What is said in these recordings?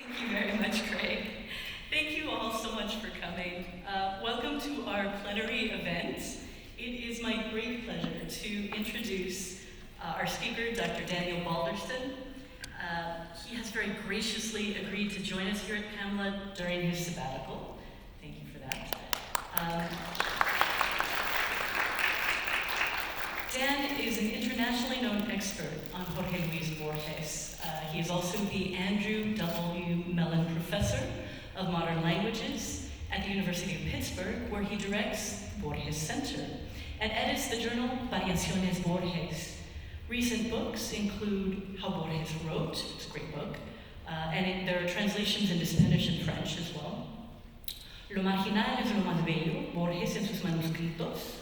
Thank you very much, Craig. Thank you all so much for coming. Welcome to our plenary event. It is my great pleasure to introduce our speaker, Dr. Daniel Balderston. He has very graciously agreed to join us here at PAMLA during his sabbatical. Thank you for that. Dan is an internationally known expert on Jorge Luis Borges. He is also the Andrew W. Mellon Professor of Modern Languages at the University of Pittsburgh, where he directs Borges Center and edits the journal Variaciones Borges. Recent books include How Borges Wrote, it's a great book, and there are translations into Spanish and French as well. Lo marginal es lo más bello, Borges en sus manuscritos,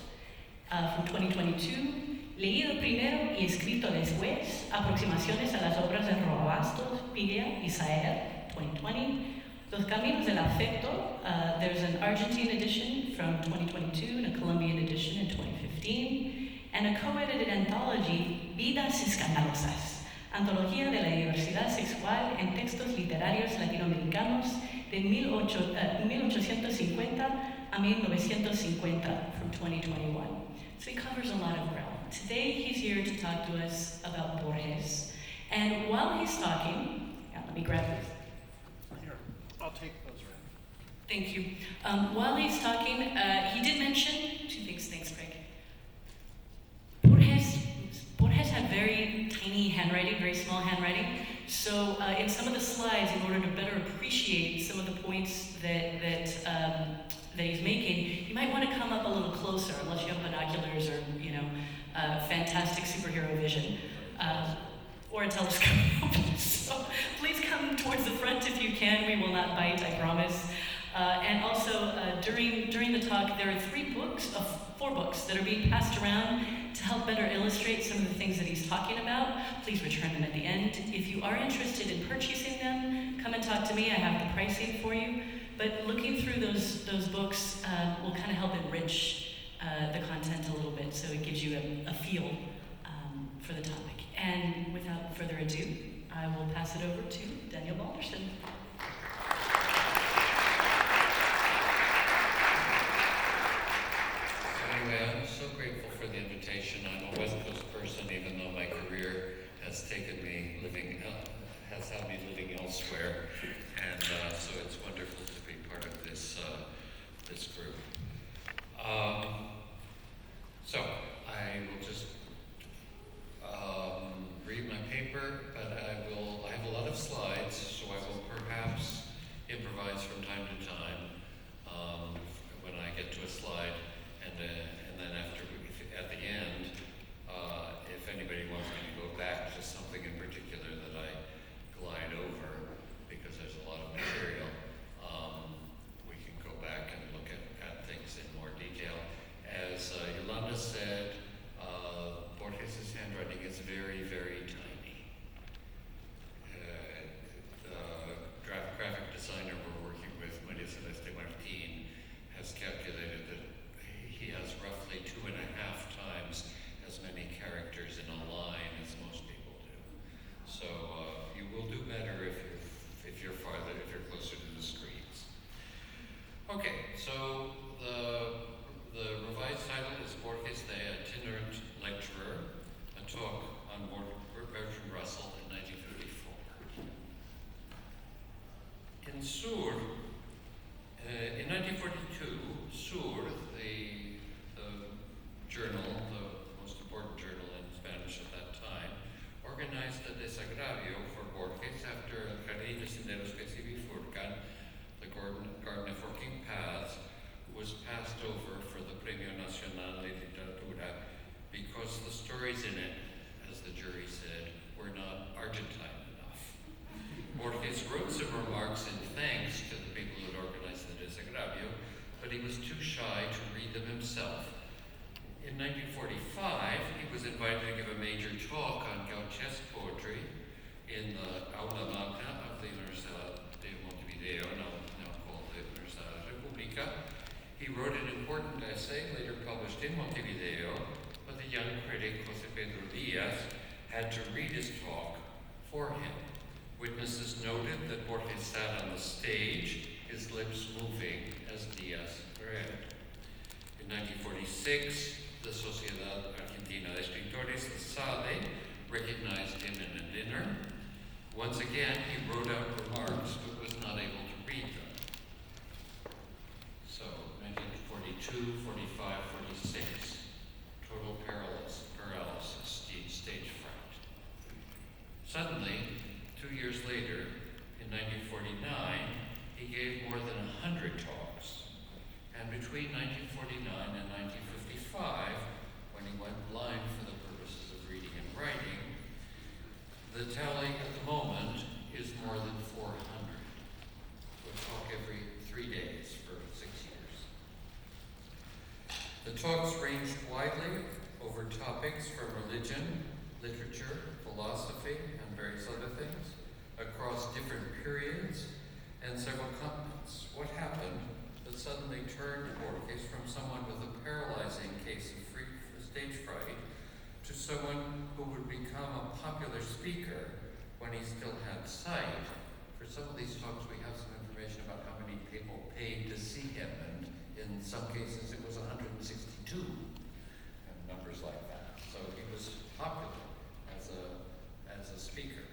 from 2022. Leído primero y escrito después, aproximaciones a las obras de Robastos, Piglia y Saer, 2020. Los Caminos del Afecto, there's an Argentine edition from 2022 and a Colombian edition in 2015, and a co-edited anthology, Vidas Escandalosas, Antología de la Diversidad Sexual en Textos Literarios Latinoamericanos de 1850 a 1950 from 2021. So he covers a lot of ground. Today he's here to talk to us about Borges. And while he's talking, let me grab this. Here, I'll take those around. Thank you. While he's talking, he did mention two things. Thanks, Craig. Borges had very tiny handwriting, very small handwriting. So in some of the slides, in order to better appreciate some of the points that he's making, you might want to come up a little closer, unless you have binoculars or fantastic superhero vision, or a telescope. So please come towards the front if you can. We will not bite, I promise. And also during the talk, there are four books that are being passed around to help better illustrate some of the things that he's talking about. Please return them at the end. If you are interested in purchasing them, come and talk to me. I have the pricing for you. But looking through those books will kind of help enrich the content a little bit, so it gives you a feel for the topic. And without further ado, I will pass it over to Daniel Balderston. Anyway, I'm so grateful for the invitation. I'm a West Coast person, even though my career has had me living elsewhere, and so it's wonderful to be part of this group. So I will just read my paper, but I have a lot of slides, so I will perhaps improvise from time to time when I get to a slide, and then at the end, if anybody wants me to go back to something in particular that I glide over, because there's a lot of material, we can go back and look at things in more detail. As Yolanda said, Borges' handwriting is very, very tiny. The graphic designer we're working with, Maria Celeste Martin, has calculated that he has roughly 2.5 times as many characters in a line as most people do. So you will do better if you're closer to the screens. Okay, so the revised title is Borges the Itinerant Lecturer, a talk on Bertrand Russell in 1954. In 1942, Sur, the journal, the most important journal in Spanish at that time, organized a desagravio for Borges after El Jardín de Senderos que se bifurcan, the Garden of Forking Paths, was passed over for the Premio Nacional de Literatura because the stories in it, as the jury said, were not Argentine enough. Borges wrote some remarks in thanks to the people who had organized the desagravio, but he was too shy to read them himself. In 1945, he was invited to give a major talk on Gauchesque poetry in the Aula Magna of the Universidad de Montevideo, now called the Universidad República. He wrote an important essay, later published in Montevideo, but the young critic José Pedro Díaz had to read his talk for him. Witnesses noted that Borges sat on the stage, his lips moving as Diaz read. In 1946, the Sociedad Argentina de Escritores, the SADE, recognized him in a dinner. Once again, he wrote out remarks but was not able to read them. So, 1942, 45, 46, total paralysis, stage fright. Suddenly, 2 years later, in 1949, he gave more than 100 talks. And between 1949 and 1955, when he went blind for the purposes of reading and writing, the tally at the moment is more than 400. We'll talk every 3 days for 6 years. The talks ranged widely over topics from religion, literature, philosophy, and various other things, across different periods and several continents. What happened that suddenly turned Borges from someone with a paralyzing case of stage fright to someone who would become a popular speaker when he still had sight? For some of these talks, we have some information about how many people paid to see him, and in some cases it was 162, and numbers like that. So he was popular as a speaker.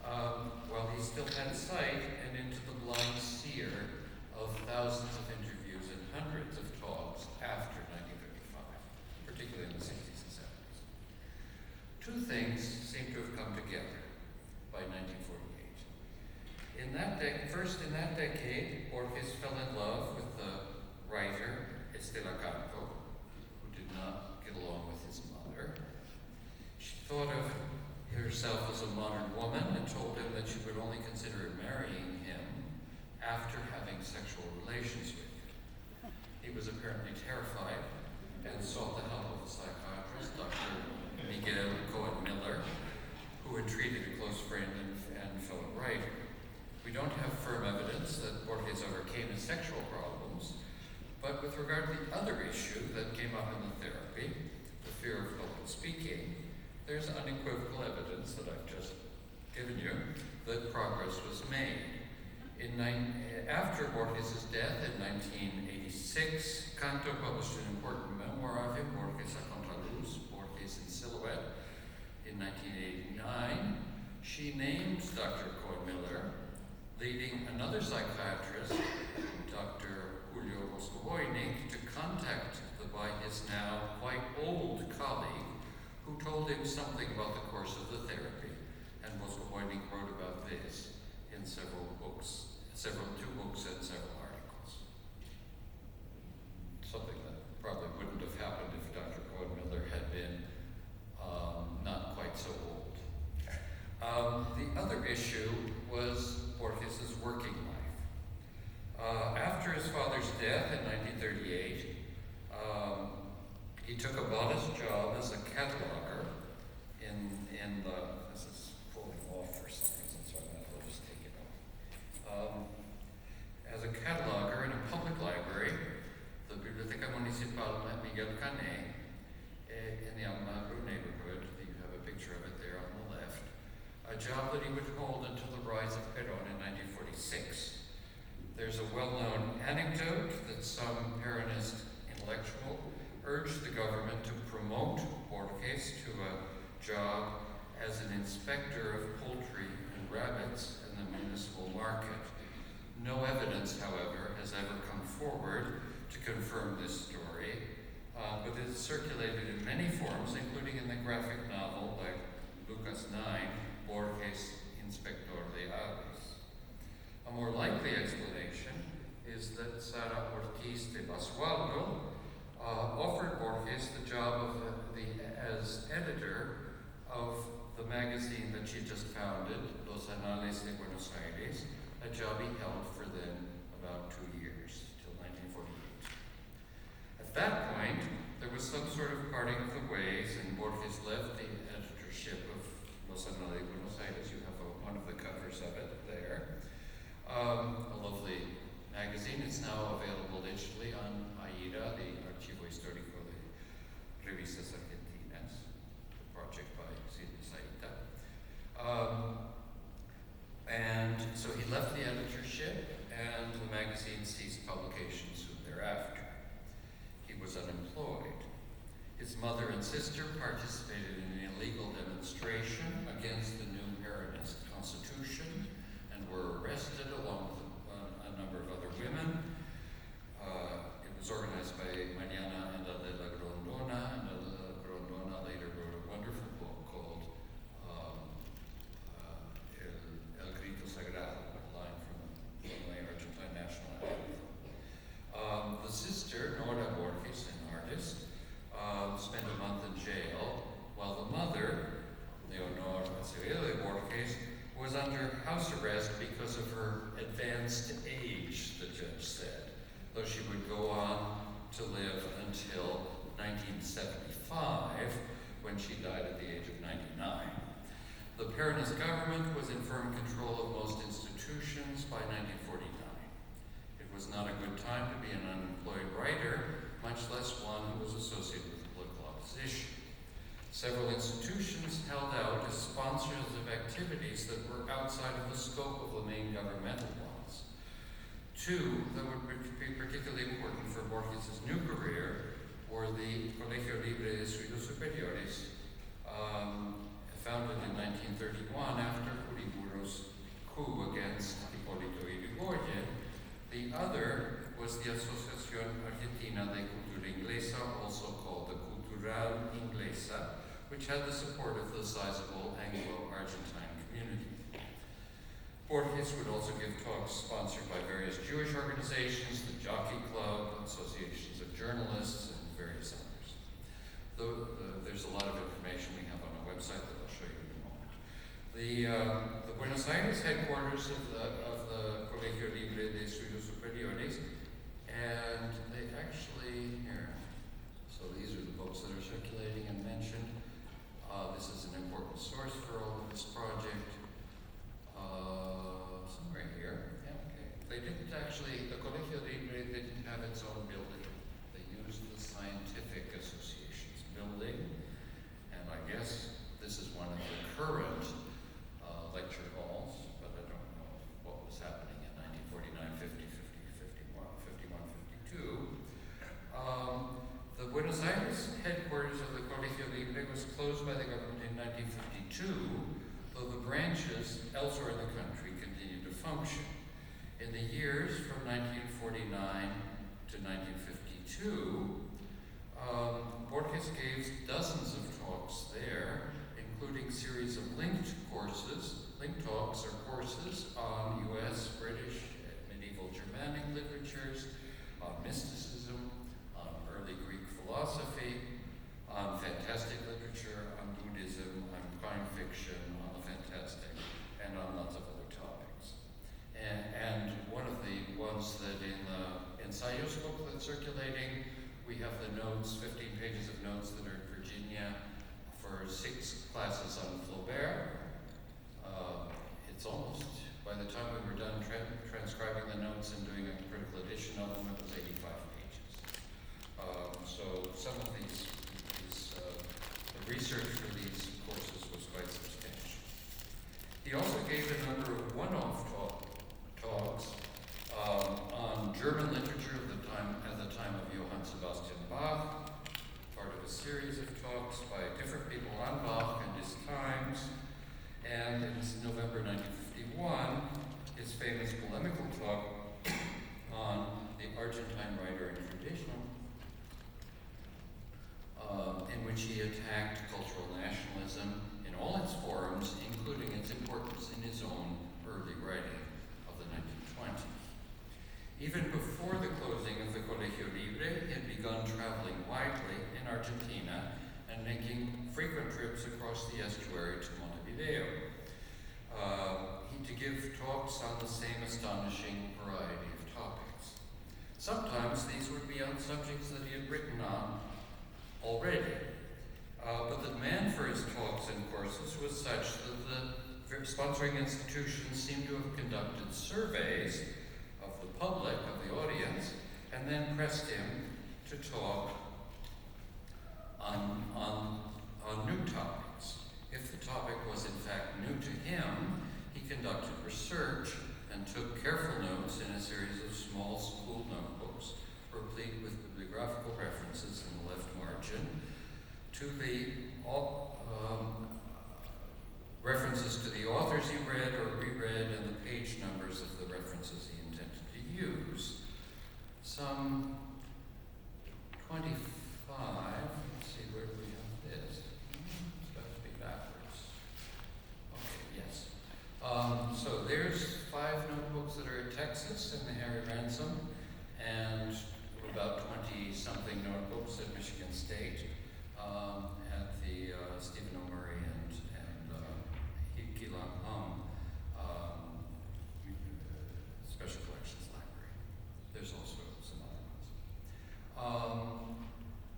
While he still had sight, and into the blind seer of thousands of interviews and hundreds of talks after 1955, particularly in the 60s and 70s. Two things seem to have come together by 1948. In that decade, Borges fell in love with the writer Estela Carco, who did not get along with his mother. She thought of herself as a modern woman and told him that she would only consider marrying him after having sexual relations with him. He was apparently terrified and sought the help of a psychiatrist, Dr. Miguel Cohen-Miller, who had treated a close friend and fellow writer. We don't have firm evidence that Borges overcame his sexual problems, but with regard to the other issue that came up in the therapy, the fear of public speaking, there's unequivocal evidence that I've just given you that progress was made. After Borges' death in 1986, Canto published an important memoir of him, Borges a Contraluz, Borges in Silhouette. In 1989, she named Dr. Cohen-Miller, leading another psychiatrist, Dr. Julio Bosco-Voynick, to contact his now quite old colleague, who told him something about the course of the therapy, and Bosco-Voynick wrote about this in two books and several articles. Something that probably wouldn't have happened if Dr. Cohen-Miller had been not quite so old. The other issue was Borges' working life. After his father's death in 1938, he took a modest job as a cataloger in the, this is pulling off for some reason, so I might as well just take it off. As a cataloger in a public library, the Biblioteca Municipal Miguel Canet, in the Almagro neighborhood. You have a picture of it there on the left. A job that he would hold until the rise of Perón in 1946. There's a well-known anecdote that some Peronist intellectual urged the government to promote Borges to a job as an inspector of poultry and rabbits in the municipal market. No evidence, however, has ever come forward to confirm this story, but it is circulated in many forms, including in the graphic novel by Lucas 9, Borges, Inspector de Aves. A more likely explanation is that Sara Ortiz de Basualdo offered Borges the job as editor of the magazine that she just founded, Los Anales de Buenos Aires, a job he held for then about 2 years, till 1948. At that point, there was some sort of parting of the ways, and Borges left the editorship of Los Anales de Buenos Aires. You have one of the covers of it there. A lovely magazine. It's now available digitally on AIRA, the Archivo Histórico de Revistas Argentinas, the project by Silvia Saita. sister participated in an illegal demonstration against the new Peronist constitution and were arrested along with a number of other women. It was organized by Mariana and Adela Grondona, and Adela Grondona later wrote a wonderful book called El Grito Sagrado, a line from my Argentine national anthem. The sister, Nora Borges, an artist, spent a month in jail, while the mother, Leonor Borges, was under house arrest because of her advanced age, the judge said, though she would go on to live until 1975, when she died at the age of 99. The Peronist government was in firm control of most institutions by 1949. It was not a good time to be an unemployed writer, much less one who was associated with political opposition. Several institutions held out as sponsors of activities that were outside of the scope of the main governmental ones. Two that would be particularly important for Borges' new career were the Colegio Libre de Estudios Superiores, founded in 1931 after Uriburo's coup against Hipólito Yrigoyen. The other was the Asociación Argentina de Cultura Inglesa, also called the Cultural Inglesa, which had the support of the sizable Anglo-Argentine community. Borges would also give talks sponsored by various Jewish organizations, the Jockey Club, associations of journalists, and various others. Though there's a lot of information we have on our website that I'll show you in a moment. The Buenos Aires headquarters of the Colegio Libre de Estudios Superiores, and they actually, here, so these are the books that are circulating and mentioned. This is an important source for all of this project. Somewhere here, yeah, okay. They didn't actually, the Colegio Libre didn't have its own building. They used the Scientific Association's building, and I guess this is one of the current lecture halls, but I don't know what was happening in 1949, 50, 51, 52. The Buenos Aires headquarters of the Colegio Libre was closed by the government in 1952, though the branches elsewhere in the country continued to function. In the years from 1949 to 1952, Borges gave dozens of talks there, including series of linked talks or courses on US, British, medieval Germanic literatures, on mysticism, on early Greek philosophy, on fantastic literature, on Buddhism, on crime fiction, on the fantastic, and on lots of other topics. And one of the ones that in the Ensayos book that's circulating, we have the notes, 15 pages of notes that are in Virginia for 6 classes on Flaubert. It's almost, by the time we were done transcribing the notes and doing a critical edition of them, it was 85 pages. So some of these the research for these courses was quite substantial. He also gave a number of one-off talks on German literature at the time of Johann Sebastian Bach, part of a series of talks by different people on Bach and his times. And in November 1951, his famous polemical talk on the Argentine writer and tradition, in which he attacked cultural nationalism in all its forms, including its importance in his own early writing of the 1920s. Even before the closing of the Colegio Libre, he had begun traveling widely in Argentina and making frequent trips across the estuary to Montevideo to give talks on the same astonishing variety of topics. Sometimes these would be on subjects that he had written on already, but the demand for his talks and courses was such that the sponsoring institutions seemed to have conducted surveys of the public, of the audience, and then pressed him to talk on new topics. If the topic was in fact new to him, he conducted research and took careful notes in a series of small school notebooks, replete with bibliographical references in the left margin, to the references to the authors he read or reread and the page numbers of the references he intended to use. Some 25, let's see, where do we have this? It's got to be backwards. Okay, yes. So there's 5 notebooks that are at Texas in the Harry Ransom, and about 20-something notebooks at Michigan State, at the Stephen O. Murray and Keelan Special Collections Library. There's also some other ones.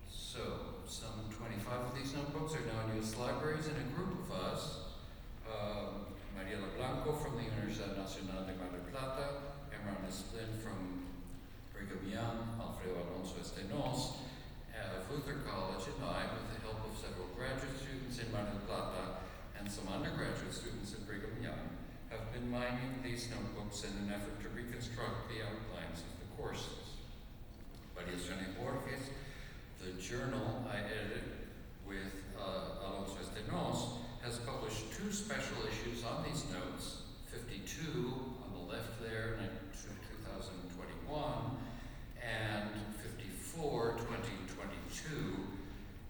So some 25 of these notebooks are now in U.S. libraries, and a group of us, Mariela Blanco from the Universidad Nacional de Mar del Plata, Emran Esplin from Brigham Young, Alfredo Alonso Estenos, Luther College, and I, with the help of several graduate students in Mar del Plata and some undergraduate students at Brigham Young, have been mining these notebooks in an effort to reconstruct the outlines of the courses. Variaciones Borges, the journal I edited with Alonso Estenos, has published 2 special issues on these notes, 52 on the left there, 2021, and 54, 2022.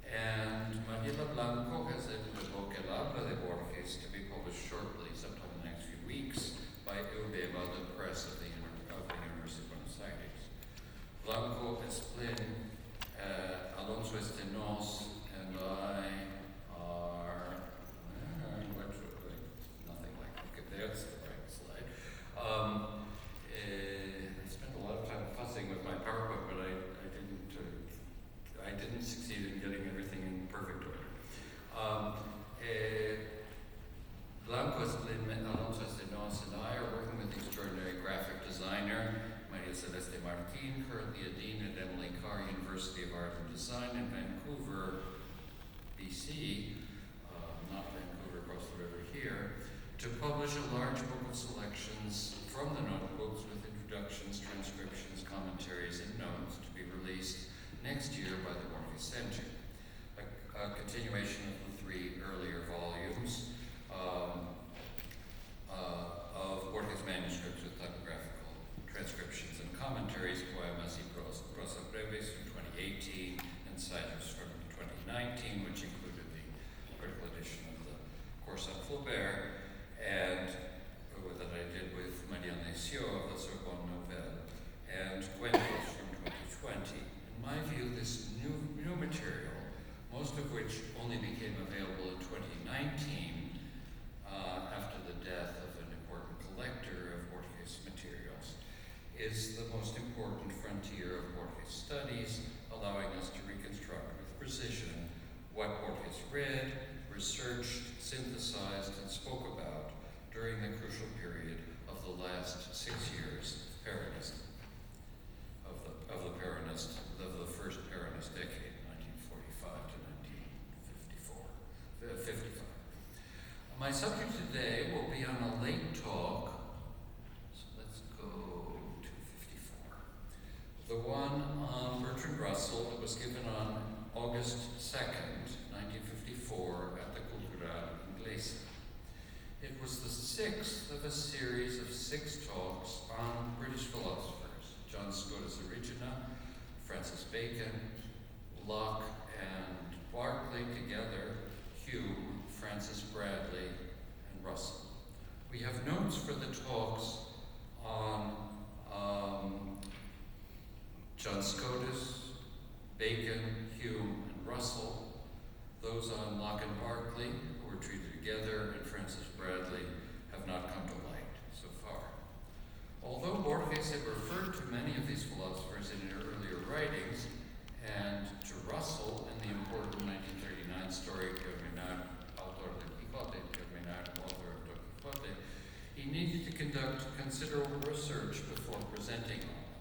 And Mariela Blanco has edited a book, El Habla de Borges, to be published shortly, sometime in the next few weeks, by Eudeva, the press of the University of Buenos Aires. Blanco Esplin, Alonso Estenos, and I are, nothing like, okay, there's the right slide. I spent a lot of time fussing with my PowerPoint, but I didn't succeed in getting everything in perfect order. Blanco Esplin, Alonso Estenos, and I are working with the extraordinary graphic designer Maria Celeste Martin, currently a dean at Emily Carr University of Art and Design in Vancouver, BC, not Vancouver across the river here, to publish a large book of selections from the notebooks with introductions, transcriptions, commentaries, and notes to be released next year by the Borges Center. A continuation of the 3 earlier volumes of Borges manuscripts with typographical transcriptions and commentaries, Poemas y Prosa Breves from 2018, and Ensayos from 2019, which included the critical edition of the course on Flaubert, and that I did with Marianne Lesio of the Sorbonne Nouvelle, and Cuentos from 2020. In my view, this new material, most of which only became available in 2019 after the death of an important collector of Borges materials, is the most important frontier of Borges studies, allowing us to reconstruct with precision what Borges read, researched, synthesized, and spoke about during the crucial period of the last 6 years of Peronism, of the first Peronist decade, 1945 to 55. My subject today will be on a late talk, so let's go to 54. The one on Bertrand Russell that was given on August 2nd, 1954 at the Cultural Inglesa. It was the 6th of a series of 6 talks on British philosophers, John Scotus Erigena, Francis Bacon, Locke, and Berkeley together, Hume, Francis Bradley, and Russell. We have notes for the talks on John Scotus, Bacon, Hume, and Russell. Those on Locke and Berkeley, who were treated together, and Francis Bradley, have not come to light so far. Although Borges had referred to many of these philosophers in earlier writings, and to Russell in the important 1939 story Terminar, author of Don Quixote, author of Don Quixote, he needed to conduct considerable research before presenting on them.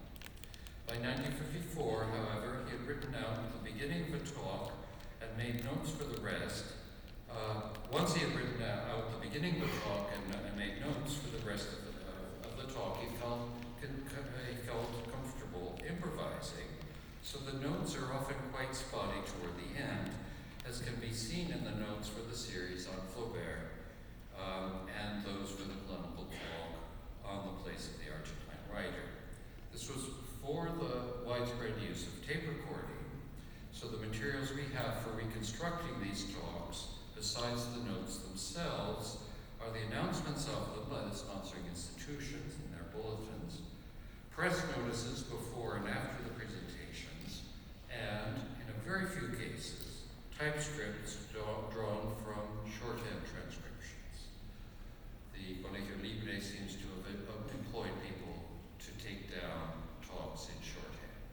By 1954, however, he had written out the beginning of a talk and made notes for the rest. Once he had written out the beginning of the talk and made notes for the rest of the talk, he felt comfortable improvising, so the notes are often quite spotty toward the end, as can be seen in the notes for the series on Flaubert, and those for the polemical talk on the place of the Argentine writer. This was before the widespread use of tape recording, so the materials we have for reconstructing these talks, besides the notes themselves, are the announcements of them by the sponsoring institutions in their bulletins, press notices before and after the presentations, and, in a very few cases, typescripts drawn from shorthand transcriptions. The Colegio Libre seems to have employed people to take down talks in shorthand.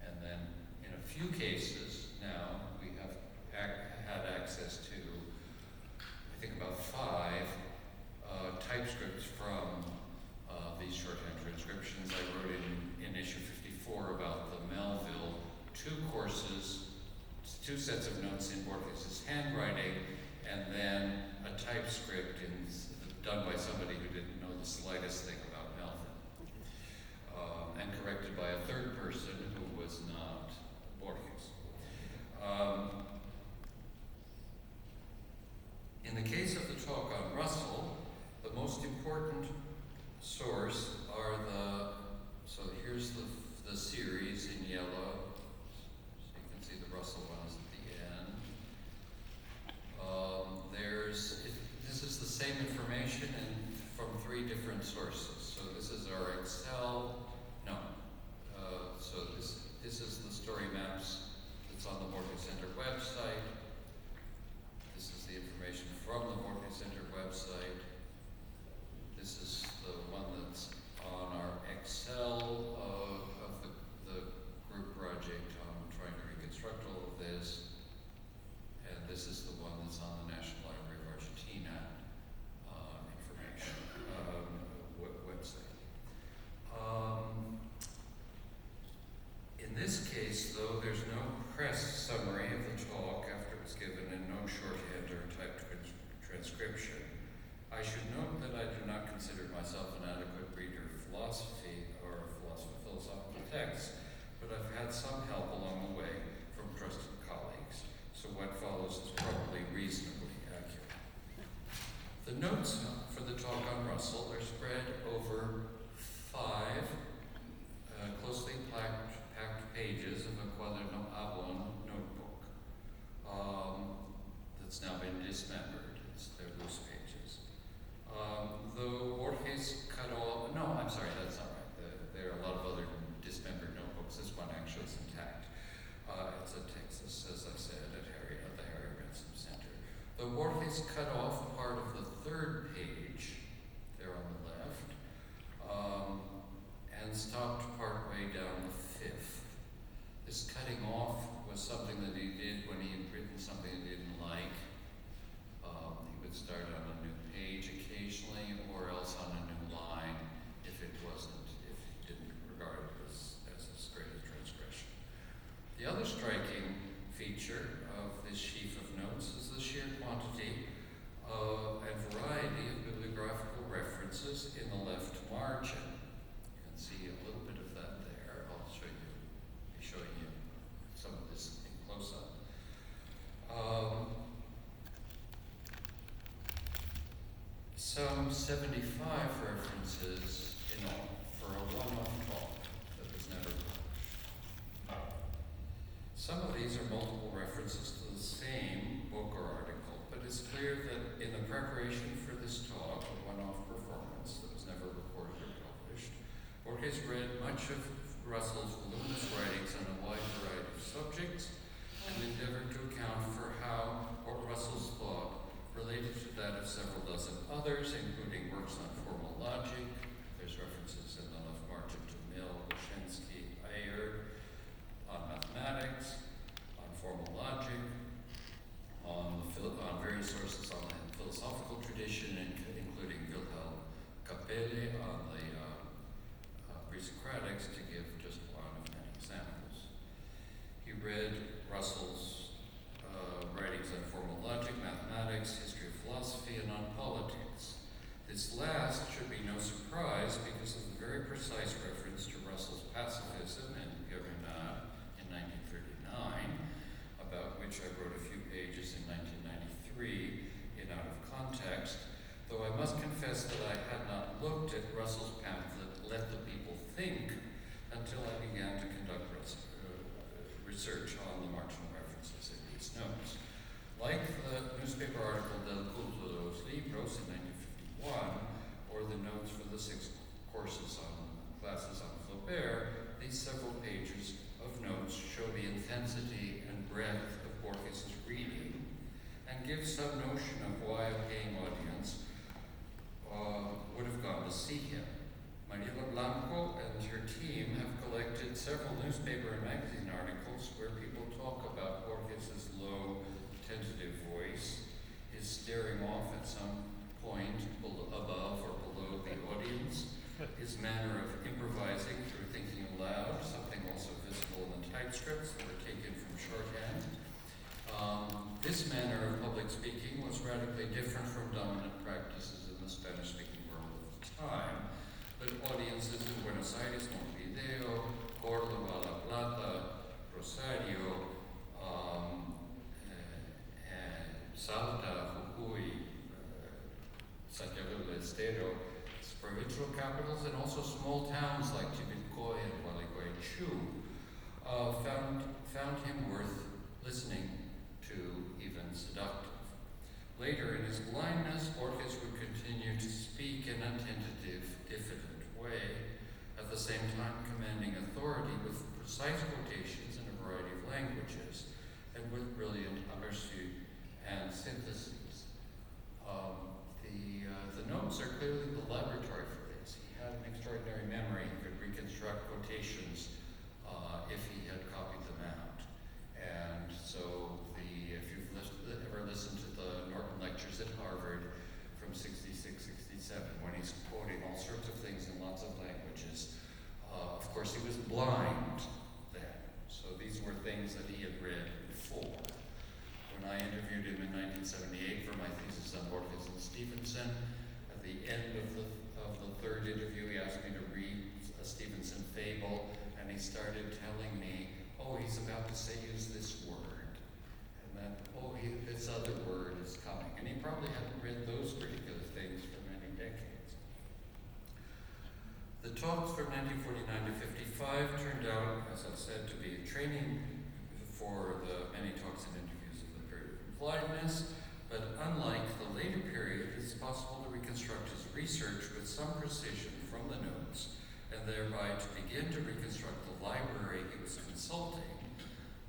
And then, in a few cases now, we have had access to, I think, about 5 typescripts from these shorthand transcriptions. I wrote in issue 54 about the Melville 2 courses, 2 sets of notes in Borges' handwriting, and then a typescript done by somebody who didn't know the slightest thing about Melville, and corrected by a third person who was not Borges. In the case of the talk on Russell, the most important source are so here's the series in yellow, so you can see the Russell ones at the end. This is the same information from 3 different sources. So this is our Excel, so this is the story maps that's on the Borges Center website. This is the information from the Borges Center website. This is the one that's on our Excel of the group project on trying to reconstruct all of this. And this is the one that's on the National Library of Argentina information website. In this case, though, there's no press summary of the talk after it was given and no shorthand or typed transcription. I should note that I do not consider myself an adequate reader of philosophy or philosophical texts, but I've had some help along the way from trusted colleagues, so what follows is probably reasonably accurate. The notes for the talk on Russell are spread over 5 closely packed pages of a Cuaderno Avon notebook that's now been dismembered. They're loose pages. Though Borges cut off, no, I'm sorry, that's not right. There are a lot of other dismembered notebooks. This one actually is intact. It's in Texas, as I said, at the Harry Ransom Center. Though Borges cut off part of the 3rd page, there on the left, and stopped partway down the 5th. This cutting off was something that he did when he had written something he didn't like. He would start on a new page occasionally, or else on a new line if he didn't regard it as a great transgression. The other striking feature of this sheaf of notes is the sheer quantity and variety of bibliographical references in the left margin. You can see a little bit of that there. I'll be showing you some of this in close-up. Some 75 references in all for a one-off talk that was never published. Some of these are multiple references to the same book or article, but it's clear that in the preparation for this talk, a one-off performance that was never recorded or published, Borges read much of Russell's voluminous writings on a wide variety of subjects and endeavored to account for how Russell's thought related to that of several dozen others, including works on formal logic. There's references in the left margin to Mill, Wyszynski, Ayer, on mathematics, on formal logic, on various sources on the philosophical tradition, including Wilhelm Capelle on the pre-Socratics, to give just one of many examples. He read Russell's writings on formal logic, mathematics, history of philosophy, and on politics. This last should be no surprise because of the very precise reference to Russell's pacifism in Guernica in 1939 about which I wrote a few pages in 1993 in Out of Context, though I must confess that I had not looked at Russell's pamphlet, Let the People Think, until I began to conduct research on the marginal references in these notes. Like the newspaper article Del Culto de los Libros in 1951, or the notes for the 6 classes on Flaubert, these several pages of notes show the intensity and breadth of Borges' reading and give some notion of why a paying audience would have gone to see him. Mariela Blanco and her team have collected several newspaper and magazine articles where people talk about Borges' low, tentative voice, his staring off at some point above or below the audience, his manner of improvising through thinking aloud, something also visible in the typescripts that were taken from shorthand. This manner of public speaking was radically different from dominant practices in the Spanish-speaking world at the time, but audiences in Buenos Aires, Montevideo, Córdoba, La Plata, Rosario, Salta, Jujuy, Santiago del Estero, provincial capitals, and also small towns like Chivilcoy and Gualeguaychú, found him worth listening to, even seductive. Later, in his blindness, Borges would continue to speak in a tentative, diffident way, at the same time commanding authority with precise quotations in a variety of languages, and with brilliant aperçu and syntheses. The notes are clearly the laboratory for this. He had an extraordinary memory. He could reconstruct quotations if he had copied them out. And so if you've ever listened to the Norton lectures at Harvard from 66, 67, when he's quoting all sorts of things in lots of languages, of course he was blind then. So these were things that he had read before. When I interviewed him in 1978 for my thesis on Borges and Stevenson, at the end of the third interview, he asked me to read a Stevenson fable, and he started telling me, oh, he's about to say, use this word, and then, oh, this other word is coming. And he probably hadn't read those particular things for many decades. The talks from 1949 to 55 turned out, as I said, to be a training for the many talks and interviews of the period of impliedness, but unlike the later period, it's possible to reconstruct his research with some precision from the notes, and thereby to begin to reconstruct the library he was consulting,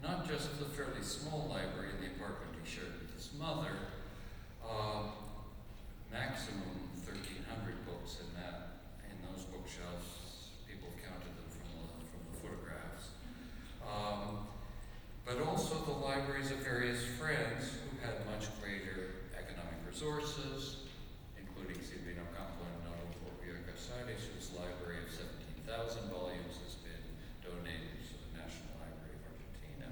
not just the fairly small library in the apartment he shared with his mother, maximum 1,300 books in those bookshelves. People have counted them from the photographs. But also the libraries of various friends who had much greater economic resources, including Silvino Campo and Adolfo Casares, whose library of 17,000 volumes has been donated to the National Library of Argentina,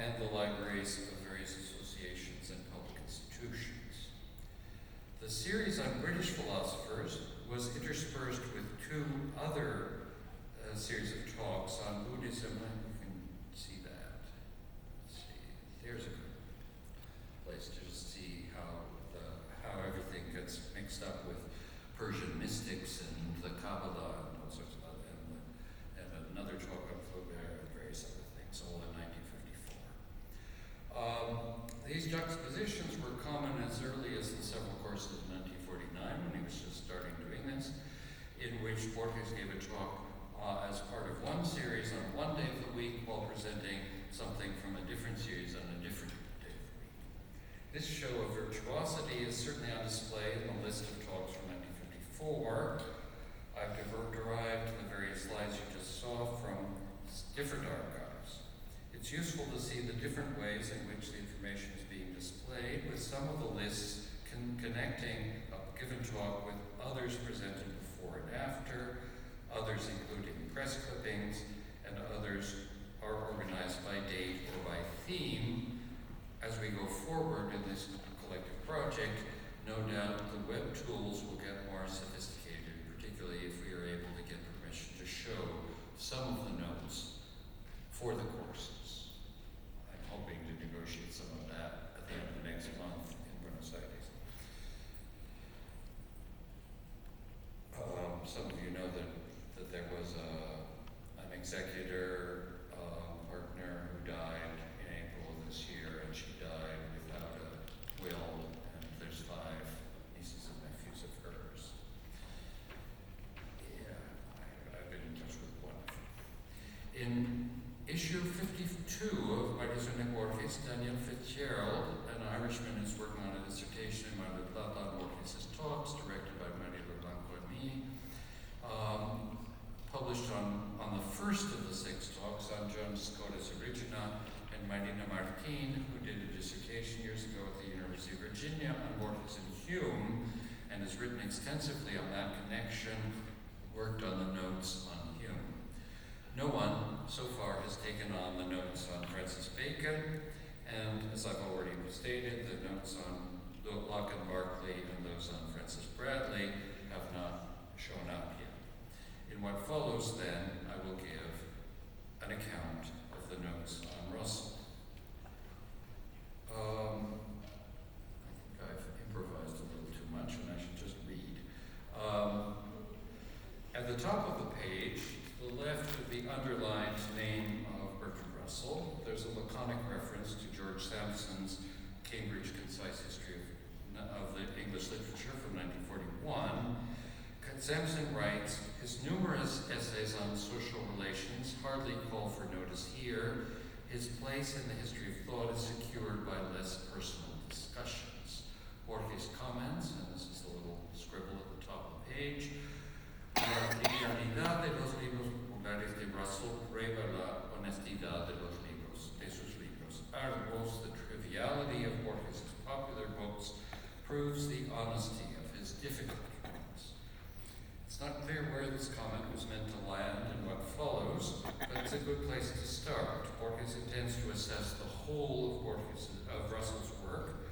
and the libraries of various associations and public institutions. The series on British philosophers was interspersed with 2 other series of talks on Buddhism. You can see that. Let's see. There's a good place to just see how everything gets mixed up with Persian mystics and the Kabbalah and all sorts of other, and another talk on Flaubert and various other things, all in 1954. These juxtapositions were common as early as the several courses in 1949, when he was just starting doing this, in which Borges gave a talk as part of one series on one day of the week while presenting something from a different series on a different day of the week. This show of virtuosity is certainly on display in the list of talks from 1954. I've derived the various slides you just saw from different archives. It's useful to see the different ways in which the information is being displayed, with some of the lists connecting a given talk with others presented before and after, others including press clippings, and others are organized by date or by theme. As we go forward in this collective project, no doubt the web tools will get more sophisticated, particularly if we are able to get permission to show some of the notes for the courses. Scotus Origina, and Marina Martin, who did a dissertation years ago at the University of Virginia on Borges and Hume, and has written extensively on that connection, worked on the notes on Hume. No one so far has taken on the notes on Francis Bacon, and as I've already stated, the notes on Locke and Berkeley and those on Francis Bradley have not shown up yet. In what follows then, I will give an account of the notes on Russell. I think I've improvised a little too much and I should just read. At the top of the page, to the left of the underlined name of Bertrand Russell, there's a laconic reference to George Sampson's Cambridge Concise History of the English Literature from 1941. Sampson writes, his numerous essays on social relations hardly call for notice here. His place in the history of thought is secured by less personal discussions. Borges comments, and this is the little scribble at the top of the page, la trivialidad de los libros populares de Russell prueba la honestidad de los libros, de sus libros. Argos, the triviality of Borges' popular books proves the honesty of his difficult ones. It's not clear where this comment was meant to land and what follows, but it's a good place to start. Borges intends to assess the whole of Russell's work,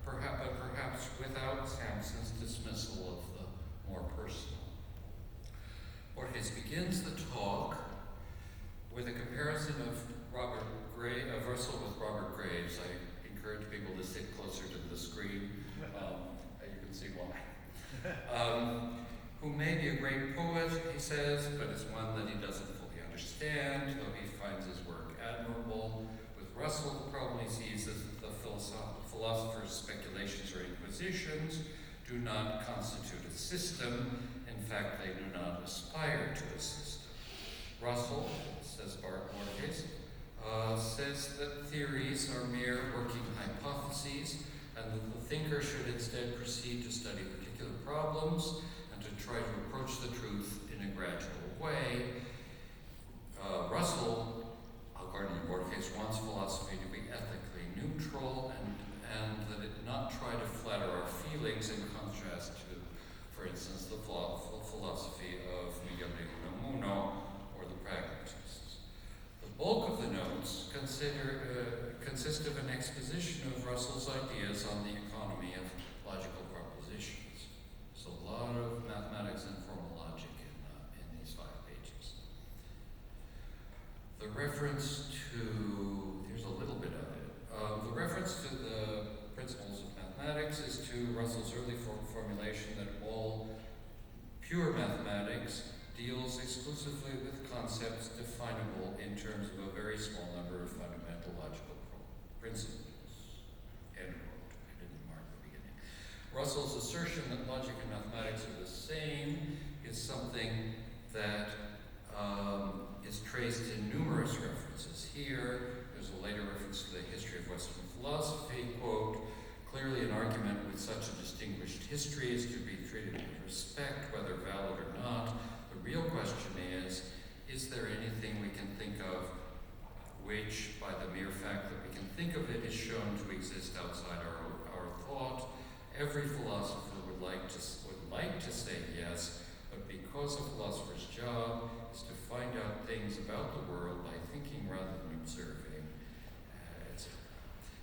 perhaps without Sampson's dismissal of the more personal. Borges begins the talk with a comparison of Russell with Robert Graves. I encourage people to sit closer to the screen. You can see why. Who may be a great poet, he says, but is one that he doesn't fully understand, though he finds his work admirable. With Russell, the problem he sees is that the philosopher's speculations or inquisitions do not constitute a system. In fact, they do not aspire to a system. Russell, says Borges, says that theories are mere working hypotheses, and that the thinker should instead proceed to study particular problems and to try to approach the truth in a gradual way. Russell, according to Borges, wants philosophy to be ethically neutral and that it not try to flatter our feelings in contrast to, for instance, the philosophy of Miguel de Unamuno or the pragmatists. The bulk of the notes consist of an exposition of Russell's ideas on the economy of logical propositions. There's a lot of mathematics and formal logic in these 5 pages. The reference to, here's a little bit of it. The reference to the principles of mathematics is to Russell's early formulation that all pure mathematics deals exclusively with concepts definable in terms of a very small number of fundamental logical principles. End quote. I didn't mark the beginning. Russell's assertion that logic and mathematics are the same is something that is traced in numerous references here. There's a later reference to the history of Western philosophy, quote, clearly an argument with such a distinguished history is to be treated with respect, whether valid or not. The real question is there anything we can think of which, by the mere fact that we can think of it, is shown to exist outside our thought? Every philosopher would like to say yes, but because a philosopher's job is to find out things about the world by thinking rather than observing, etc.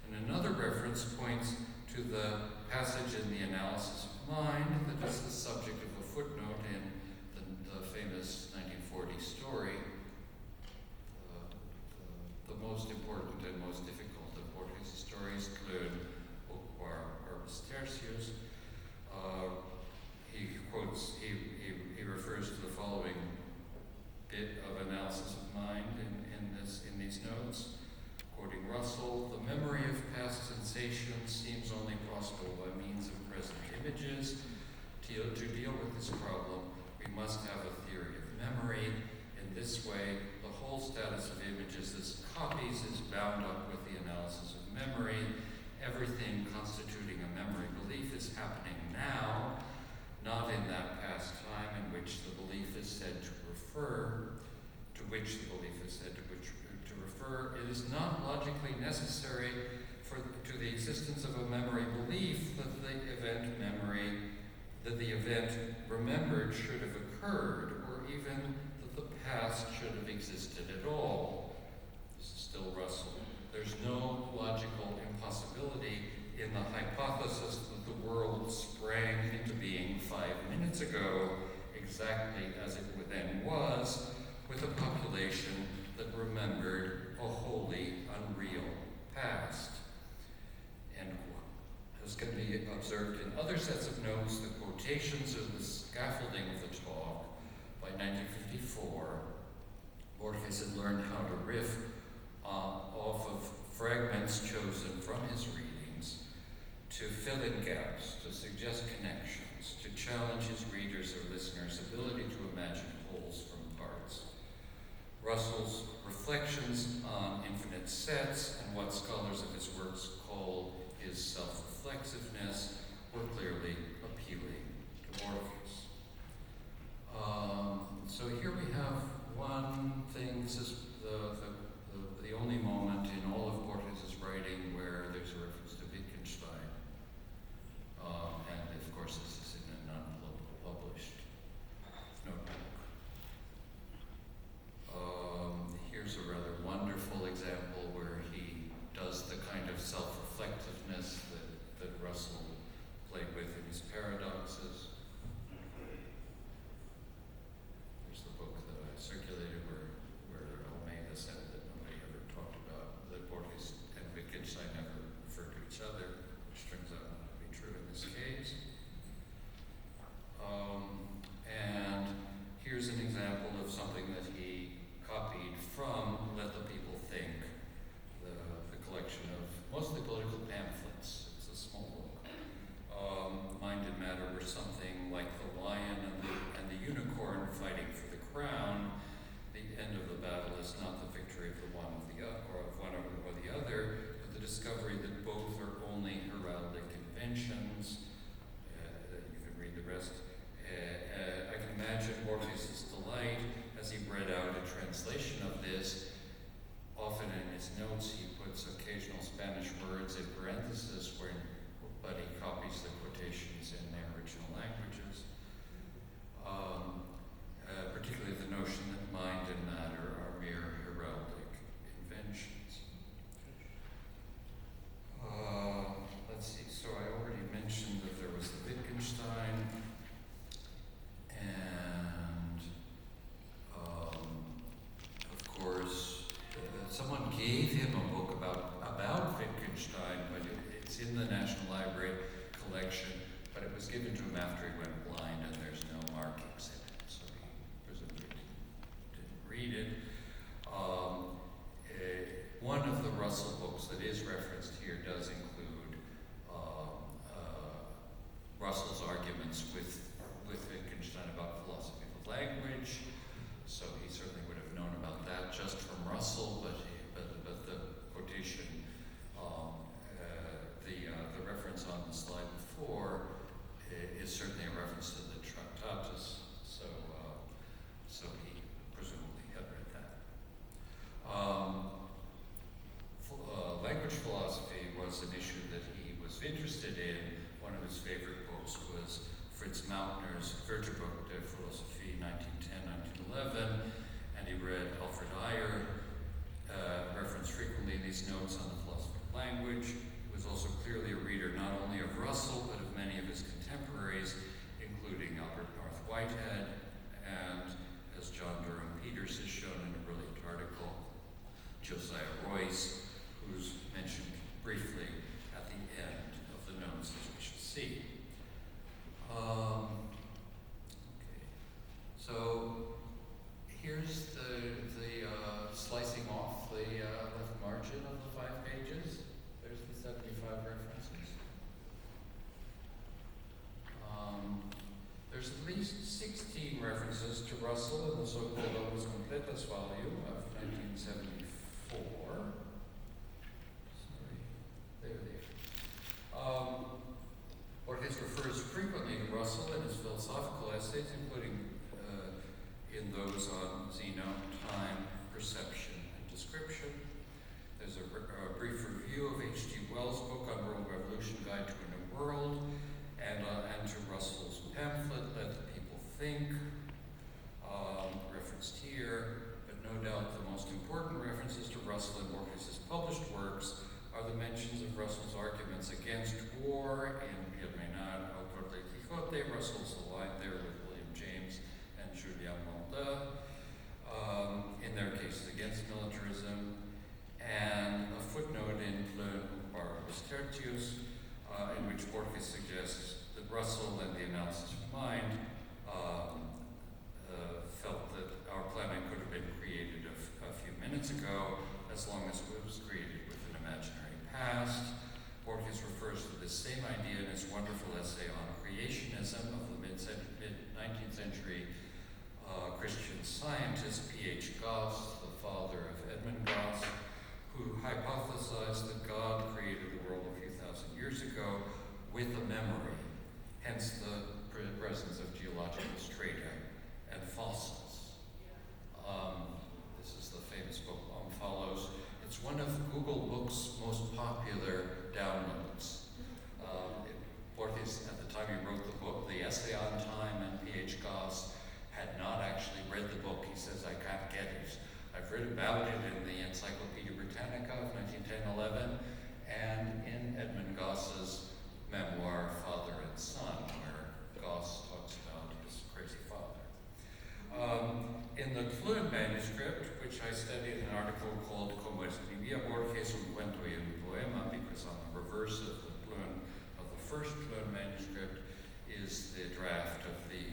And another reference points to the passage in the Analysis of Mind that is the subject of a footnote in the famous 1940 story, the most important and most difficult of Borges' stories, Claude Orbis Tertius. He refers to the following bit of analysis of mind in these notes. Quoting Russell, the memory of past sensations seems only possible by means of present images. To deal with this problem, we must have a theory of memory. In this way, the whole status of images as copies is bound up with the analysis of memory. Everything constituting a memory belief is happening now, not in that past time in which the belief is said to refer, to which the belief is said to to refer, it is not logically necessary to the existence of a memory belief that the event remembered should have occurred, or even that the past should have existed at all. This is still Russell. There's no logical impossibility in the hypothesis that the world sprang into being 5 minutes ago, exactly as it then was, with a population that remembered a wholly unreal past. End quote. As can be observed in other sets of notes, the quotations of the scaffolding of the talk by 1954, Borges had learned how to riff off of fragments chosen from his readings to fill in gaps, to suggest connections, to challenge his readers' or listeners' ability to imagine wholes from parts. Russell's reflections on infinite sets and what scholars of his works call his self-reflexiveness were clearly appealing to Borges. So here we have one thing. This is the only moment in all of Borges' writing where there's a reference to Wittgenstein. And of course, this is in a non-published notebook. Here's a rather wonderful example where he does the kind of self-reflectiveness that Russell played with in his paradoxes. There's the book that I circulated where Almeida said that nobody ever talked about, that Borges and Wittgenstein never referred to each other, which turns out not to be true in this case. And here's an example of something that he copied from Let the People Think, the collection of mostly political pamphlets. It's a small book. Mind and Matter were something like the lion and the unicorn fighting for the crown. The end of the battle is not the victory of the one of the one or the other, but the discovery that both are only heraldic inventions. You can read the rest. I can imagine Borges' delight as he read out a translation of this. Often in his notes he puts occasional Spanish words in parentheses, but he copies the quotations in their original languages. Particularly the notion that mind and matter are mere heraldic inventions. Let's see, so I already mentioned that there was the Wittgenstein, and of course, someone gave him a book about Wittgenstein, but it's in the National Library collection, but it was given to him after he went blind, and there's no markings in it, so he presumably didn't read it. One of the Russell books that is referenced here does include Russell's arguments with Wittgenstein about philosophy of language, so he certainly would have known about that just from Russell, but the quotation, the reference on the slide before is certainly a reference to the Tractatus, so he presumably had read that. Language philosophy was an issue that he was interested in. One of his favorite books was Fritz Mautner's Wörterbuch der Philosophie, 1910-1911, and he read Alfred Ayer, referenced frequently in these notes on the philosophy of language. He was also clearly a reader not only of Russell, but of many of his contemporaries, including Albert North Whitehead, and, as John Durham Peters has shown in a brilliant article, Josiah Royce, who's mentioned briefly at the end of the notes, as we shall see. Okay, so here's the slicing off the left margin of the 5 pages. There's the 75 references. There's at least 16 references to Russell in the so-called Obras Completas volume of 1974. Borges refers frequently to Russell in his philosophical essays, including in those on Zeno, time, perception, and description. There's a brief review of H.G. Wells' book on World Revolution, Guide to a New World, and to Russell's pamphlet, Let the People Think, referenced here, but no doubt the most important references to Russell and Borges' published works are the mentions of Russell's arguments against war in Pierre-Menard, Autor del Quijote, Russell's aligned there with William James and Julien Blondin, in their cases against militarism, and a footnote in Plein Barbarus Tertius, in which Borges suggests that Russell and the analysis of mind felt that our planet could have been created a few minutes ago, as long as it was created with an imaginary past. Borges refers to this same idea in his wonderful essay on creationism of the mid-19th century Christian scientist P.H. Goss, the father of Edmund Goss, who hypothesized that God created the world a few thousand years ago with a memory, hence the presence of geological strata and fossils. This is the famous book Follows. It's one of Google Books' most popular downloads. Borges, at the time he wrote the book, The Essay on Time, and P.H. Goss had not actually read the book. He says, I can't get it. I've read about it in the Encyclopedia Britannica of 1910-11 and in Edmund Goss's memoir, Father and Son, where Goss talks about his crazy father. In the Clun manuscript, which I studied an article called Como escribía Borges un cuento y un poema, because on the reverse of the Clun, of the first Clun manuscript, is the draft of the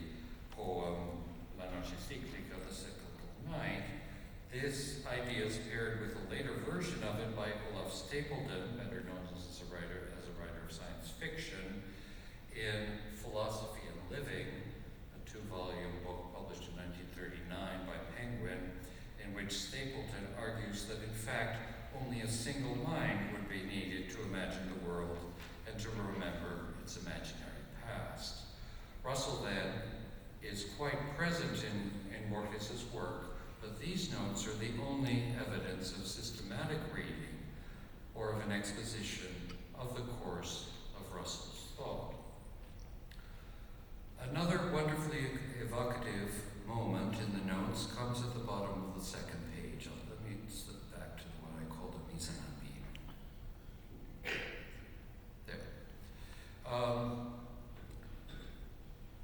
poem La Noche Cíclica, the Cyclical Night. This idea is paired with a later version of it by Olaf Stapledon, better known as a writer of science fiction, in Philosophy and Living, a 2-volume book published in 1939 by Penguin, in which Stapleton argues that in fact only a single mind would be needed to imagine the world and to remember its imaginary past. Russell then is quite present in Borges' work, but these notes are the only evidence of systematic reading or of an exposition of the course of Russell's thought. Another wonderfully evocative moment in the notes comes at the bottom of the second page. Let me slip back to what I call the mise en abîme. There.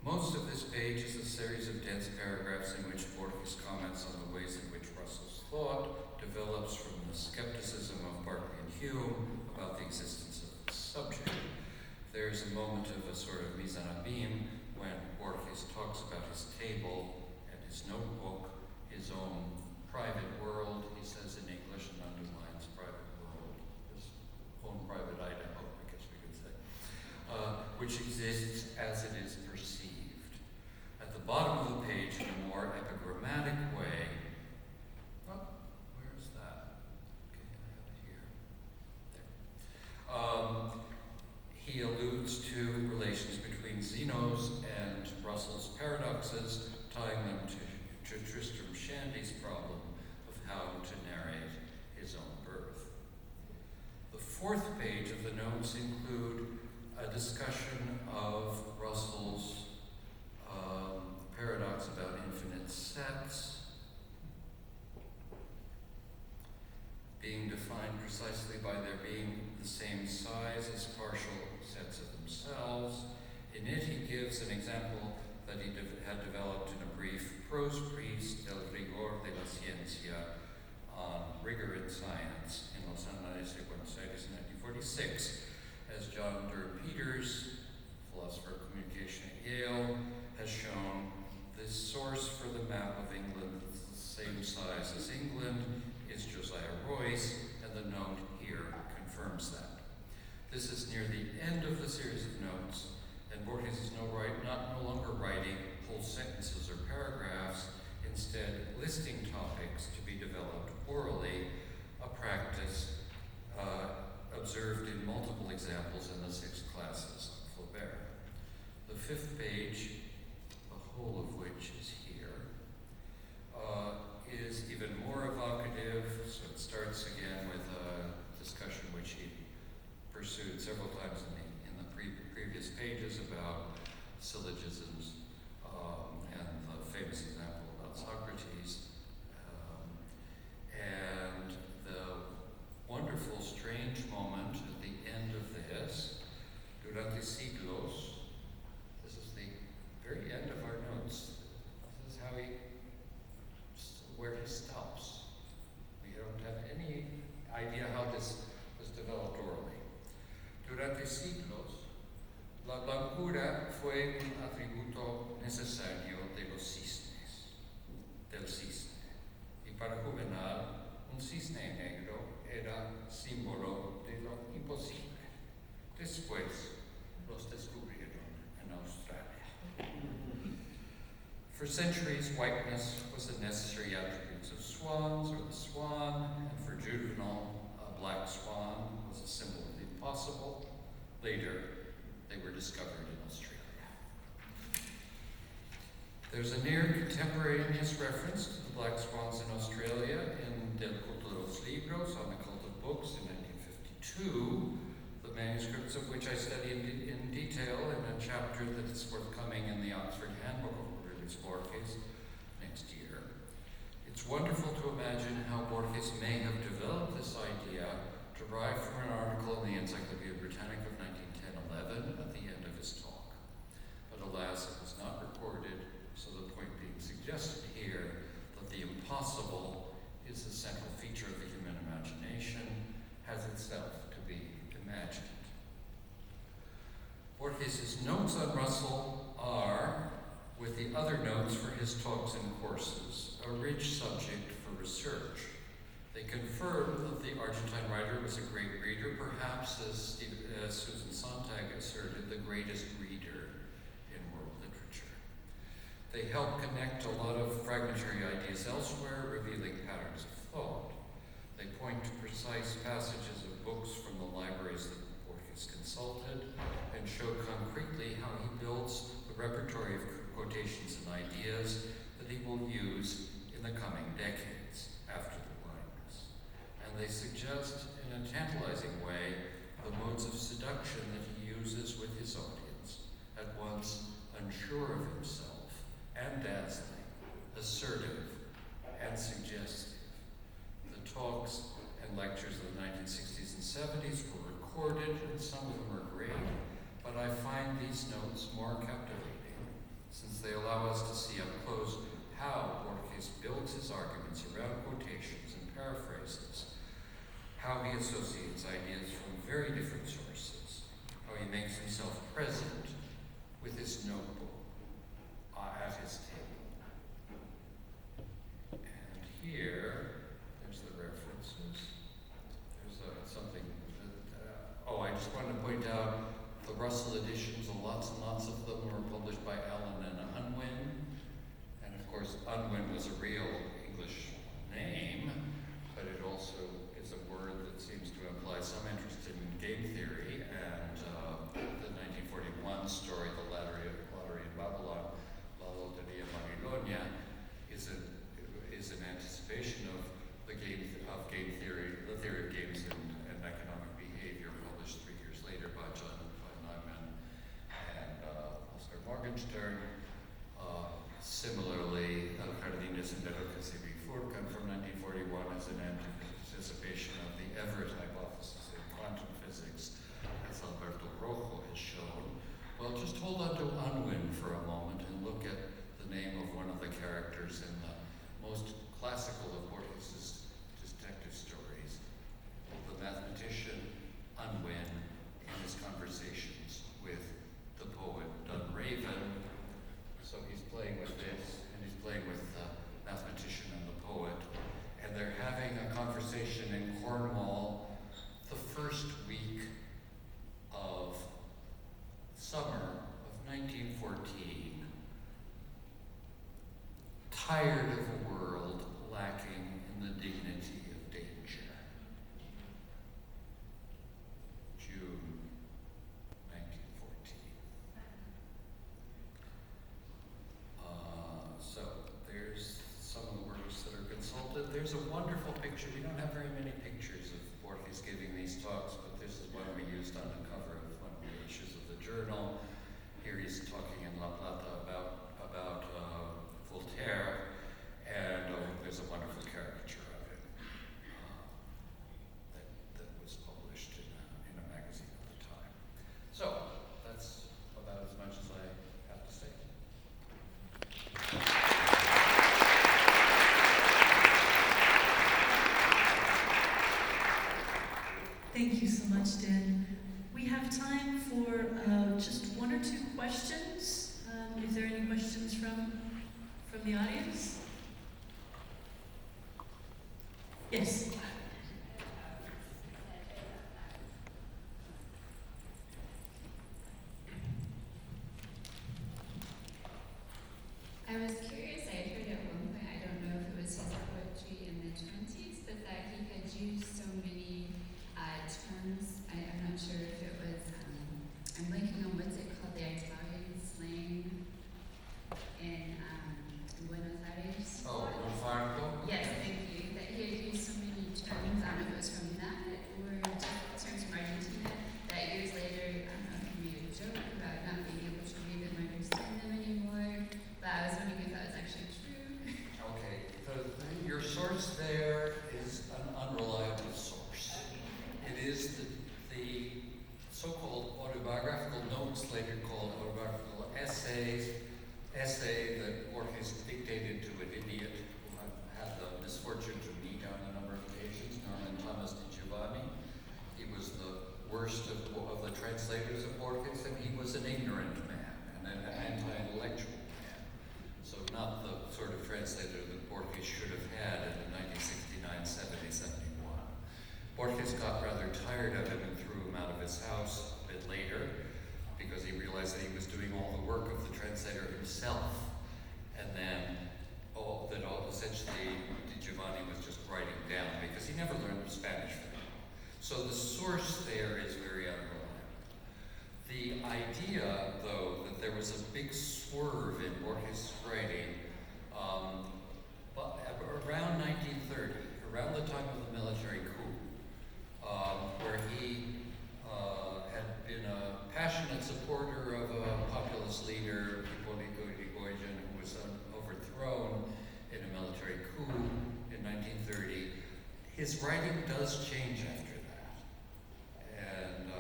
Most of this page is a series of dense paragraphs in which Borges comments on the ways in which Russell's thought develops from the skepticism of Berkeley and Hume about the existence of the subject. There's a moment of a sort of mise en abîme when Borges talks about his table and his notebook, his own private world, he says in English, and underlines private world, his own private Idaho, I guess we could say, which exists as it is perceived. At the bottom of the page, in a more epigrammatic way, where's that? Okay, I have it here. There. He alludes to relations between Zeno's and Russell's paradoxes, tying them to Tristram Shandy's problem of how to narrate his own birth. The fourth page of the notes include a discussion of Russell's paradox about infinite sets being defined precisely by their being the same size as partial sets of themselves. In it, he gives an example that he had developed in a brief prose piece, Del rigor de la ciencia, on rigor in science in Los Anales de Buenos Aires in 1946. As John Durham Peters, philosopher of communication at Yale, has shown, the source for the map of England that's the same size as England is Josiah Royce, and the note here confirms that. This is near the end of the series of notes, and Borges is no longer writing whole sentences or paragraphs, instead listing topics to be developed orally, a practice observed in multiple examples in the 6 classes on Flaubert. The 5th page, the whole of which is here, is even more evocative, so it's atributo necesario de los cisnes, del cisne. Y para Juvenal, un cisne negro era símbolo de lo imposible. Después los descubrieron en Australia. For centuries, whiteness was a necessary attribute of swans or the swan, and for Juvenal, a black swan was a symbol of the impossible. Later, they were discovered in Australia. There's a near contemporaneous reference to the black swans in Australia in Del Culto de los Libros on the Cult of Books in 1952, the manuscripts of which I study in detail in a chapter that is forthcoming in the Oxford Handbook of Jorge Luis Borges next year. It's wonderful to imagine how Borges may have developed this idea derived from an article in the Encyclopedia Britannica of 1910-11 at the end of his talk. But alas, it was not recorded, so the point being suggested here that the impossible is the central feature of the human imagination, has itself to be imagined. Borges' notes on Russell are, with the other notes for his talks and courses, a rich subject for research. They confirm that the Argentine writer was a great reader, perhaps, as Susan Sontag asserted, the greatest reader in world literature. They help connect a lot of fragmentary ideas elsewhere, revealing patterns of thought. They point to precise passages of books from the libraries that Borges consulted and show concretely how he builds the repertory of quotations and ideas that he will use in the coming decades after the blindness. And they suggest in a tantalizing way the modes of seduction that he uses with his audience, at once unsure of himself and dazzling, assertive and suggestive. The talks and lectures of the 1960s and 70s were recorded, and some of them are great, but I find these notes more captivating, since they allow us to see up close how Borges builds his arguments around quotations and paraphrases, how he associates ideas from very different sources, how he makes himself present with his notebook at his table. And here, there's the references. There's something that, I just wanted to point out the Russell editions, lots and lots of them were published by Allen and Unwin. And of course, Unwin was a real English name, but it also is a word that seems to imply some interest in game theory. And the 1941 story, The Lottery in Babylon, La Loteria Babilonia, is an anticipation of the theory of games and economic behavior, published 3 years later by Neumann and Oscar Morgenstern. Similarly, El Jardín de Senderos que se bifurcan from 1941 as an anticipation of the Everett hypothesis in quantum physics, as Alberto Rojo has shown. Well, just hold on to Unwin for a moment and look at the name of one of the characters in the most classical of Borges' detective stories, the mathematician Unwin, in his conversations with the poet Dunraven. So he's playing with this, and he's playing with the mathematician and the poet, and they're having a conversation in Cornwall the first week of summer of 1914, tired of a world lacking in the dignity of danger. June 1914. So there's some of the works that are consulted. There's a wonderful picture. We don't have very many pictures of Borges giving these talks, but this is one we used on the cover of one of the issues of the journal. Here he's talking in La Plata about Voltaire, and there's a wonderful caricature of him that was published in a magazine at the time. So that's about as much as I have to say. Thank you so much, Dan. We have time for just 1 or 2 questions. If from the audience? Yes. I was curious, I heard at one point, I don't know if it was his poetry in the 20s, but that he had used so many terms. I'm not sure if it was, I'm blanking on what's it called, the Italian slang in Buenos Aires. Oh, infarto? Yes, thank you. That he had used so many terms, I don't know if it was from that or just terms from Argentina, that years later, I don't know if he made a joke about not being able to read them or understand them anymore. But I was wondering if that was actually true. Okay, your source there is an unreliable source. It is the so-called autobiographical notes, later called autobiographical essay that Borges dictated to an idiot who I've had the misfortune to meet on a number of occasions, Norman Thomas Di Giovanni. He was the worst of the translators of Borges, and he was an ignorant man and an anti-intellectual man. So not the sort of translator that Borges should have had in the 1969, 70, 71. Borges got rather tired of him and threw him out of his house a bit later because he realized that he was doing all the work of the translator himself. And then essentially Di Giovanni was just writing down because he never learned Spanish very well. So the source there is very unreliable. The idea, though, that there was a big swerve in Borges' writing but around 1930, around the time of the military coup, where he had been a passionate supporter of a populist leader, Hipólito Yrigoyen, who was overthrown in a military coup in 1930. His writing does change after that. And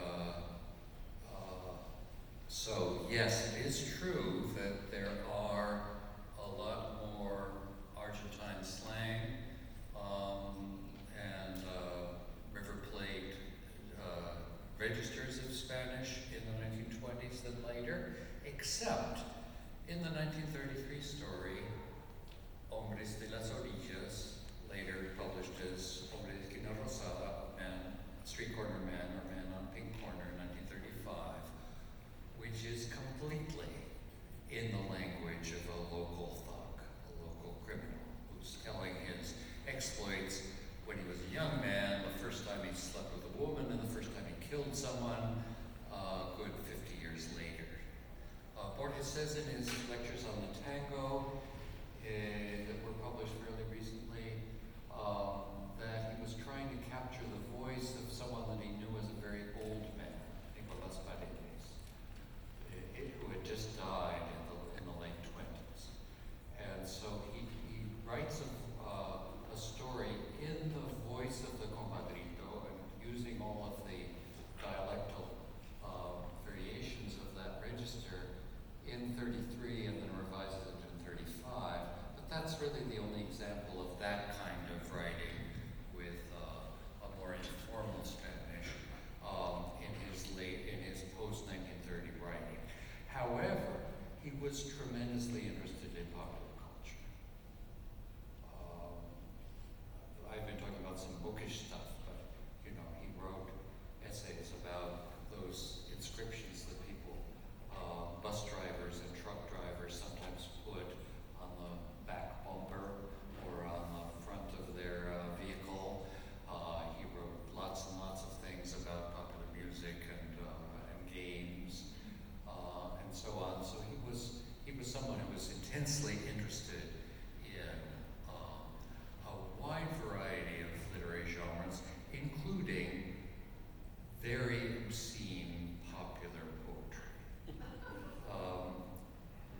so, yes, it is true that there are a lot more Argentine slang and River Plate registers of Spanish in the 1920s than later, except in the 1933 story, Hombres de las Orillas, later published as Hombre de Esquina Rosada, Street Corner Man, or Man on Pink Corner in 1935, which is completely in the language of a local thug, a local criminal, who's telling his exploits when he was a young man, the first time he slept with a woman, and the first time he killed someone, good 50 years later. Borges says in his lectures on the tango that were published fairly recently that he was trying to capture the voice of someone that he knew as a very old man, Nicolas Paredes, who had just died in the late 20s. And so he writes a story in the voice of the compadrito and using all of the dialectal variations of that register in 33 and then revises it in 35. But that's really the only example of that kind of writing with a more informal Spanish in his post-1930 writing. However, he was tremendously interested in popular culture. I've been talking about some bookish stuff, but he wrote essays about those inscriptions that people, bus drivers and truck drivers, sometimes put on the back bumper or on the front of their vehicle. He wrote lots and lots of things about popular music and games and so on. So he was someone who was intensely interested in a wide variety of literary genres, including very obscene popular poetry.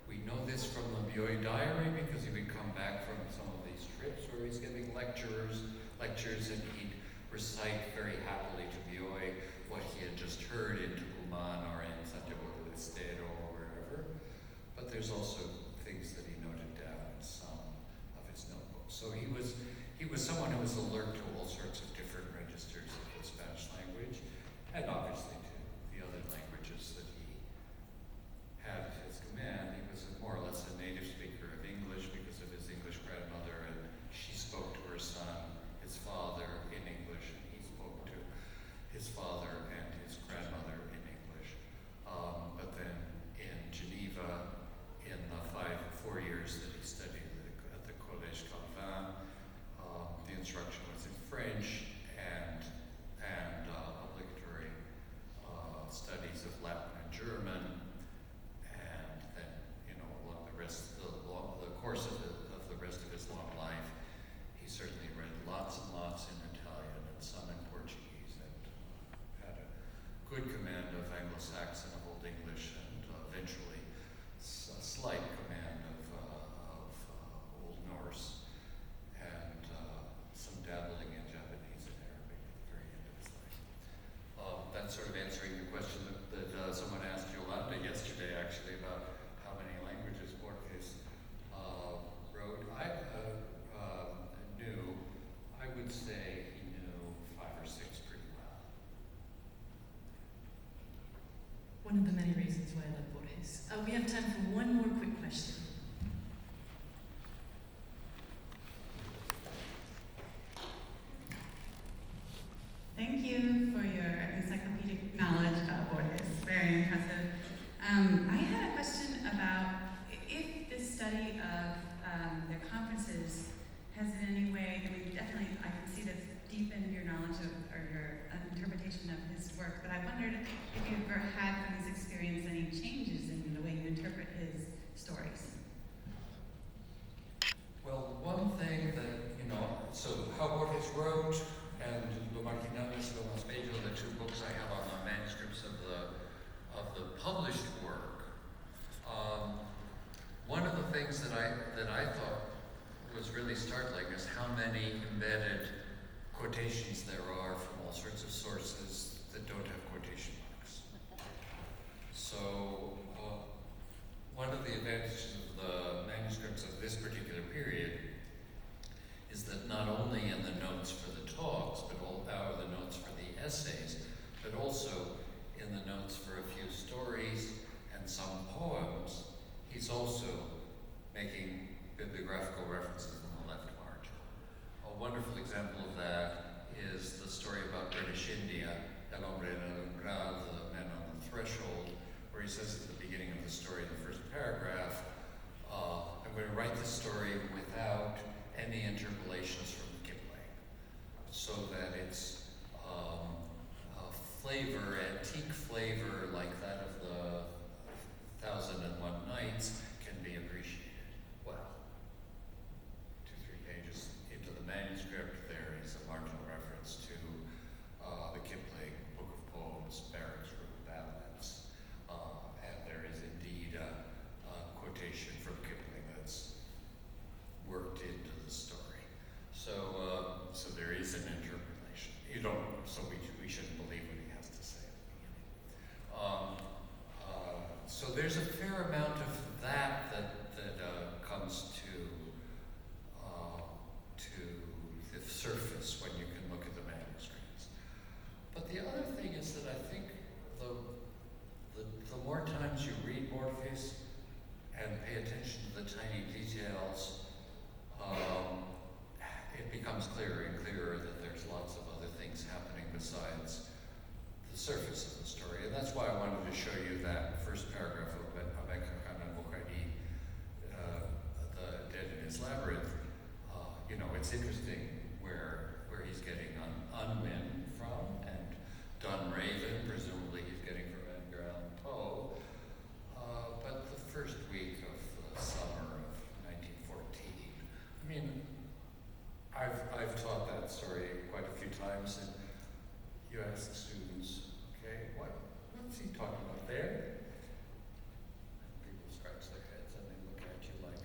We know this from the Bioy Diary because he would come back from some of these trips where he's giving lectures, and he'd recite very happily to Bioy what he had just heard in Tucumán or in Santiago del Estero or wherever. But there's also things that he noted down in some of his notebooks. So he was someone who was alert to all sorts of different registers of the Spanish language, and obviously to the other languages that he had at his command. He was more or less a native speaker of English because years that he studied at the Collège Calvin. The instruction was in French and obligatory studies of Latin and German, and then, along the course of the rest of his long life, he certainly read lots and lots in Italian and some in Portuguese, and had a good command of Anglo-Saxon, of Old English, and eventually a slight command of Old Norse, and some dabbling in Japanese and Arabic at the very end of his life. That's sort of answering the question that someone asked Yolanda yesterday, actually, about how many languages Borges wrote. I would say he knew 5 or 6 pretty well. One of the many reasons why I love Borges. We have time for one more quick question. Thank you for your encyclopedic knowledge of Borges. Very impressive. I had a question about if this study of the conferences has in any way, definitely I can see that's deepened your knowledge of, or your interpretation of his work, but I wondered if you ever had from this experience any changes in the way you interpret his stories. Well, one thing that, so how Borges wrote, and Lo Marginales, Lo Más Bello, the 2 books I have on the manuscripts of the published work. One of the things that I thought was really startling is how many embedded quotations there are from all sorts of sources that don't have quotation marks. So one of the advantages of the manuscripts of this particular period is that not only in the notes for the talks, but the notes for the essays, but also in the notes for a few stories and some poems, he's also making bibliographical references in the left margin. A wonderful example of that is the story about British India, El Hombre en el Umbral, the man on the threshold, where he says at the beginning of the story, in the first paragraph, I'm going to write this story without any interpolations from Kipling, so that its flavor, antique flavor, like that of the 1001 Nights, can be appreciated well. 2-3 pages into the manuscript, there is a marginal reference to the Kipling Book of Poems, Barracks Room Ballads, and there is indeed a quotation from Kipling that's worked into the story. So there is an interpolation. So we shouldn't believe what he has to say at the beginning. So there's a fair amount of that comes to the surface when you can look at the manuscripts. But the other thing is that I think the more times you read Borges and pay attention to the tiny details, it becomes clearer and clearer that there's lots of other things happening besides the surface of the story. And that's why I wanted to show you that first paragraph of Abekakana Bokhari, The Dead in His Labyrinth. It's interesting where he's getting Unwin from, and Dunraven, presumably he's getting from Edgar Allan Poe. But the first week of the summer of 1914, I've taught that story quite a few times, and you ask students, okay, what's he talking about there? And people scratch their heads and they look at you like,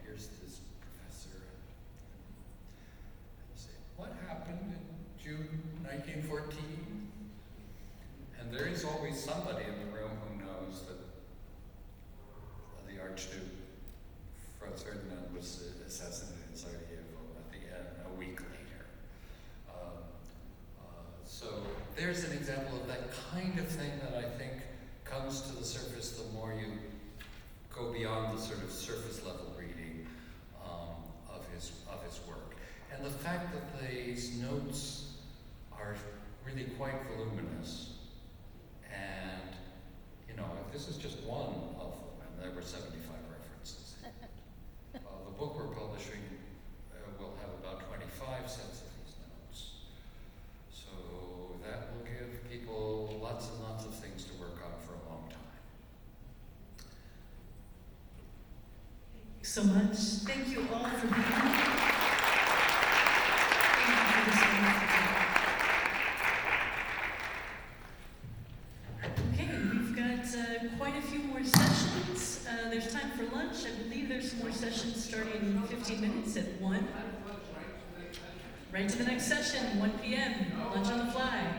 here's this professor, and say, what happened in June 1914? And there is always somebody in the room who knows that the Archduke Franz Ferdinand was assassinated in Sarajevo at the end, a week later. So there's an example of that kind of thing that I think comes to the surface the more you go beyond the sort of surface level reading of his work. And the fact that these notes are really quite voluminous, and if this is just one of them, and there were 75 references, so much. Thank you all for being here. Thank you for this wonderful talk. Okay, we've got quite a few more sessions. There's time for lunch. I believe there's some more sessions starting in 15 minutes at 1. Right to the next session, 1 p.m., lunch on the fly.